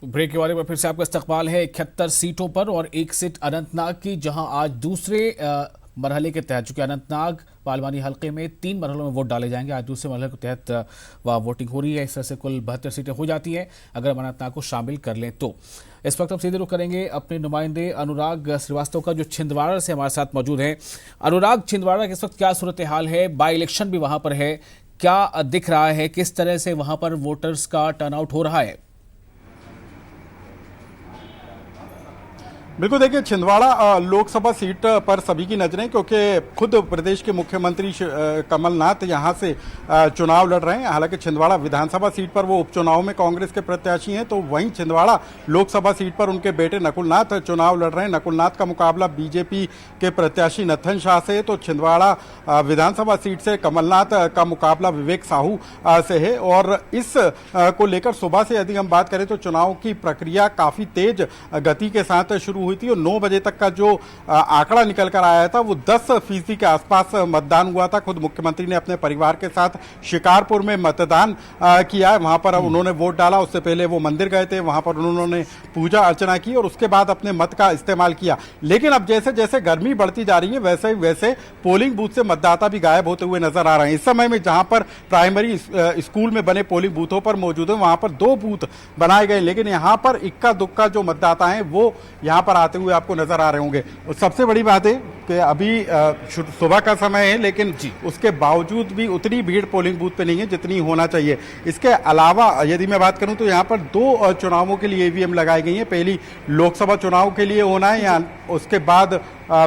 Break के बारे में फिर से आपका इस्तकबाल है। 71 सीटों पर और एक सीट अनंतनाग की, जहां आज दूसरे मरहले के तहत, चूंकि अनंतनाग पार्लिमानी हल्के में 3 मरहलों में वोट डाले जाएंगे, आज दूसरे मरहले के तहत वह वोटिंग हो रही है। इस तरह से कुल 72 सीटें हो जाती हैं अगर हम अनंतनाग को शामिल कर लें तो। इस वक्त हम सीधे रुख करेंगे अपने नुमाइंदे अनुराग श्रीवास्तव का, जो छिंदवाड़ा से हमारे साथ मौजूद हैं। अनुराग, छिंदवाड़ा के इस वक्त क्या सूरत हाल है? बाई इलेक्शन भी वहां पर है, क्या दिख रहा है? किस तरह से वहां पर वोटर्स का टर्नआउट हो रहा है? बिल्कुल, देखिए छिंदवाड़ा लोकसभा सीट पर सभी की नजरें, क्योंकि खुद प्रदेश के मुख्यमंत्री कमलनाथ यहां से चुनाव लड़ रहे हैं। हालांकि छिंदवाड़ा विधानसभा सीट पर वो उपचुनाव में कांग्रेस के प्रत्याशी हैं, तो वहीं छिंदवाड़ा लोकसभा सीट पर उनके बेटे नकुलनाथ चुनाव लड़ रहे हैं। नकुलनाथ का मुकाबला बीजेपी के प्रत्याशी नत्थन शाह से, तो छिंदवाड़ा विधानसभा सीट से कमलनाथ का मुकाबला विवेक साहू से है। और इस को लेकर सुबह से यदि हम बात करें तो चुनाव की प्रक्रिया काफी तेज गति के साथ शुरू हुई थी और 9 बजे तक का जो आंकड़ा निकल कर आया था वो 10% के आसपास मतदान हुआ था। खुद मुख्यमंत्री ने अपने परिवार के साथ शिकारपुर में मतदान किया है, वहां पर उन्होंने वोट डाला। उससे पहले वो मंदिर गए थे, वहां पर उन्होंने पूजा अर्चना की और उसके बाद अपने मत का इस्तेमाल किया। लेकिन अब जैसे जैसे गर्मी बढ़ती जा रही है वैसे वैसे पोलिंग बूथ से मतदाता भी गायब होते हुए नजर आ रहे हैं। इस समय में जहां पर प्राइमरी स्कूल में बने पोलिंग बूथों पर मौजूद है, वहां पर 2 बूथ बनाए गए, लेकिन यहां पर इक्का दुक्का जो मतदाता हैं वो यहां पर आते हुए आपको नजर आ रहे होंगे। और सबसे बड़ी बात है कि अभी सुबह का समय है, लेकिन उसके बावजूद भी उतनी भीड़ पोलिंग बूथ पे नहीं है जितनी होना चाहिए। इसके अलावा यदि मैं बात करूं तो यहाँ पर 2 चुनावों के लिए ईवीएम लगाई गई है। पहली लोकसभा चुनाव के लिए होना है, या उसके बाद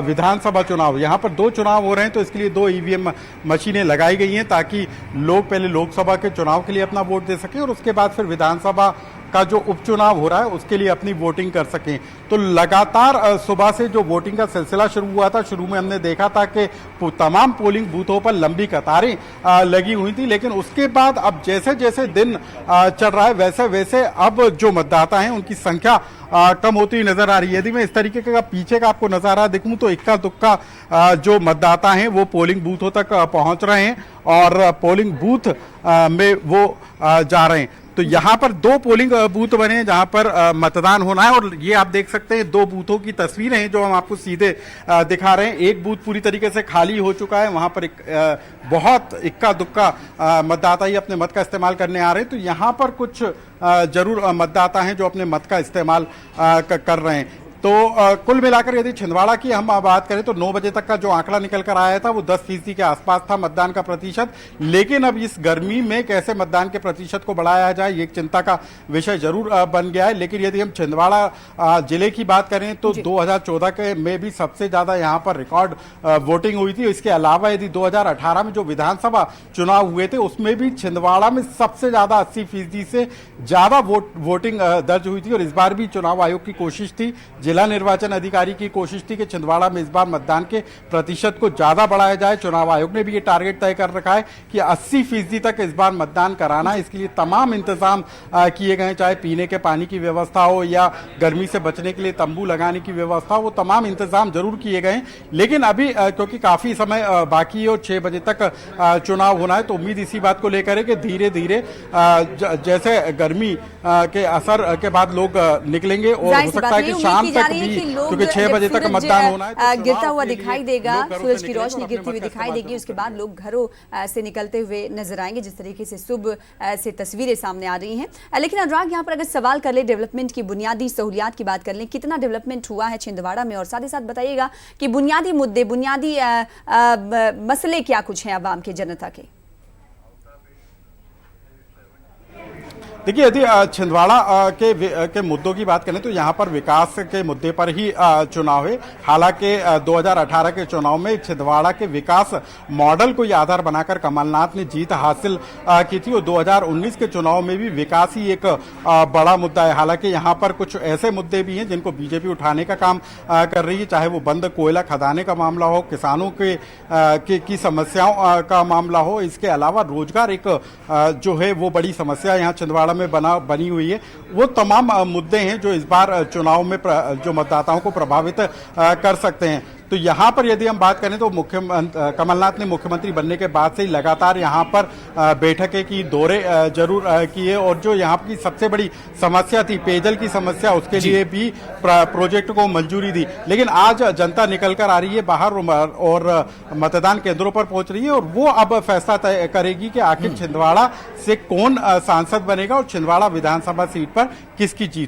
विधानसभा चुनाव। यहाँ पर 2 चुनाव हो रहे हैं, तो इसके लिए 2 ईवीएम मशीनें लगाई गई हैं ताकि लोग पहले लोकसभा के चुनाव के लिए अपना वोट दे सकें और उसके बाद फिर विधानसभा का जो उपचुनाव हो रहा है उसके लिए अपनी वोटिंग कर सकें। तो लगातार सुबह से जो वोटिंग का सिलसिला शुरू हुआ था, शुरू में हमने देखा था कि तमाम पोलिंग बूथों पर लंबी कतारें लगी हुई थी, लेकिन उसके बाद अब जैसे जैसे दिन चल रहा है वैसे वैसे अब जो मतदाता हैं उनकी संख्या कम होती नजर आ रही है। यदि मैं इस तरीके का पीछे का आपको नजारा दिखाऊं तो इक्का दुक्का जो मतदाता हैं वो पोलिंग बूथों तक पहुंच रहे हैं और पोलिंग बूथ में वो जा रहे हैं। तो यहाँ पर 2 पोलिंग बूथ बने हैं जहाँ पर मतदान होना है और ये आप देख सकते हैं 2 बूथों की तस्वीरें हैं जो हम आपको सीधे दिखा रहे हैं। एक बूथ पूरी तरीके से खाली हो चुका है, वहाँ पर बहुत इक्का दुक्का मतदाता ही अपने मत का इस्तेमाल करने आ रहे हैं। तो यहाँ पर कुछ जरूर मतदाता हैं जो अपने मत का इस्तेमाल कर रहे हैं। तो कुल मिलाकर यदि छिंदवाड़ा की हम बात करें तो 9 बजे तक का जो आंकड़ा निकल कर आया था वो 10% के आसपास था मतदान का प्रतिशत। लेकिन अब इस गर्मी में कैसे मतदान के प्रतिशत को बढ़ाया जाए ये एक चिंता का विषय जरूर बन गया है। लेकिन यदि हम छिंदवाड़ा जिले की बात करें तो 2014 के में भी सबसे ज्यादा यहाँ पर रिकॉर्ड वोटिंग हुई थी। इसके अलावा यदि 2018 में जो विधानसभा चुनाव हुए थे उसमें भी छिंदवाड़ा में सबसे ज्यादा 80% से ज्यादा वोटिंग दर्ज हुई थी। और इस बार भी चुनाव आयोग की कोशिश थी, जिला निर्वाचन अधिकारी की कोशिश थी कि छिंदवाड़ा में इस बार मतदान के प्रतिशत को ज्यादा बढ़ाया जाए। चुनाव आयोग ने भी ये टारगेट तय कर रखा है कि 80% तक इस बार मतदान कराना है। इसके लिए तमाम इंतजाम किए गए, चाहे पीने के पानी की व्यवस्था हो या गर्मी से बचने के लिए तंबू लगाने की व्यवस्था हो, वो तमाम इंतजाम जरूर किए गए। लेकिन अभी क्योंकि काफी समय बाकी है और 6 बजे तक चुनाव होना है, तो उम्मीद इसी बात को लेकर है कि धीरे धीरे जैसे गर्मी के असर के बाद लोग निकलेंगे और हो सकता है कि शाम तक भी, क्योंकि 6 बजे तक मतदान होना है, तो गिरता हुआ दिखाई देगा, सूरज की रोशनी गिरती हुई दिखाई देगी। उसके बाद लोग घरों से निकलते हुए नजर आएंगे, जिस तरीके से सुबह से तस्वीरें सामने आ रही हैं। लेकिन अनुराग, यहाँ पर अगर सवाल कर ले, डेवलपमेंट की बुनियादी सहूलियात की बात कर लें, कितना डेवलपमेंट हुआ है छिंदवाड़ा में? और साथ ही साथ बताइएगा कि बुनियादी मुद्दे, बुनियादी मसले क्या कुछ हैं आवाम के, जनता के? देखिए, यदि छिंदवाड़ा के मुद्दों की बात करें तो यहाँ पर विकास के मुद्दे पर ही चुनाव है। हालांकि 2018 के चुनाव में छिंदवाड़ा के विकास मॉडल को आधार बनाकर कमलनाथ ने जीत हासिल की थी और 2019 के चुनाव में भी विकास ही एक बड़ा मुद्दा है। हालांकि यहाँ पर कुछ ऐसे मुद्दे भी हैं जिनको बीजेपी उठाने का काम कर रही है, चाहे वो बंद कोयला खदाने का मामला हो, किसानों की समस्याओं का मामला हो। इसके अलावा रोजगार एक जो है वो बड़ी समस्या यहाँ छिंदवाड़ा में बनी हुई है। वो तमाम मुद्दे हैं जो इस बार चुनाव में जो मतदाताओं को प्रभावित कर सकते हैं। तो यहाँ पर यदि हम बात करें तो कमलनाथ ने मुख्यमंत्री बनने के बाद से ही लगातार यहाँ पर बैठकें की, दौरे जरूर किए, और जो यहाँ की सबसे बड़ी समस्या थी पेयजल की समस्या, उसके लिए भी प्रोजेक्ट को मंजूरी दी। लेकिन आज जनता निकल कर आ रही है बाहर और मतदान केंद्रों पर पहुंच रही है, और वो अब फैसला तय करेगी कि आखिर छिंदवाड़ा से कौन सांसद बनेगा और छिंदवाड़ा विधानसभा सीट पर किसकी जीत